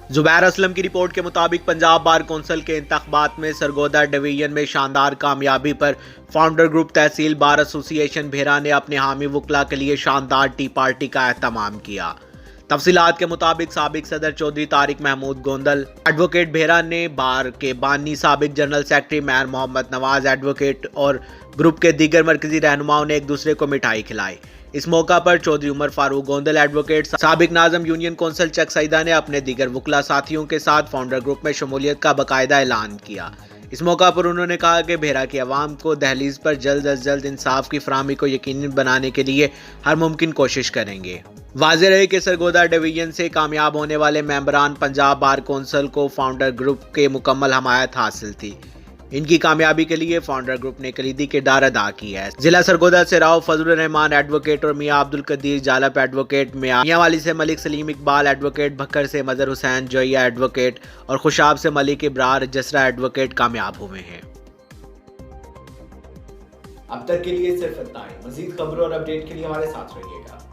जुबैर असलम की रिपोर्ट के मुताबिक पंजाब बार कौंसिल के इंतखाबात में सरगोदा डिवीजन में शानदार कामयाबी पर फाउंडर ग्रुप तहसील बार एसोसिएशन भेरा ने अपने हामी वकला के लिए शानदार टी पार्टी का एहतमाम किया। तफसीलात के मुताबिक साबिक सदर चौधरी तारिक महमूद गोंदल एडवोकेट भेरा ने बार के बानी साबिक जनरल सेक्रेटरी मैर मोहम्मद नवाज एडवोकेट और ग्रुप के दीगर मरकजी रहनुमाओं ने एक दूसरे को मिठाई खिलाई। इस मौका पर चौधरी उमर फारूक गोंदल एडवोकेट साबिक नाज़म यूनियन कौंसिल चक सईदा ने अपने दीगर वकला साथियों के साथ फाउंडर ग्रुप में शमूलियत का बाकायदा ऐलान किया। इस मौका पर उन्होंने कहा कि भेरा की आवाम को दहलीज पर जल्द अज जल्द इंसाफ की फराहमी को यकीनी बनाने के लिए हर मुमकिन कोशिश करेंगे। वाज़ेह रहे कि सरगोदा डिवीजन से कामयाब होने वाले मेंबरान पंजाब बार कौंसिल को फाउंडर ग्रुप के मुकम्मल हमायत हासिल थी। इनकी कामयाबी के लिए फाउंडर ग्रुप ने कलीदी किरदार अदा किया है। जिला सरगोदा से राव फजल रहमान एडवोकेट और मियाँ अब्दुल कदीर जालप एडवोकेट, मियाँ वाली से मलिक सलीम इकबाल एडवोकेट, भक्कर से मजहर हुसैन जोइया एडवोकेट और खुशाब से मलिक इब्रार जसरा एडवोकेट कामयाब हुए हैं। अब तक के लिए सिर्फ इतना ही। मजीद खबरों और अपडेट के लिए हमारे साथ रहिएगा।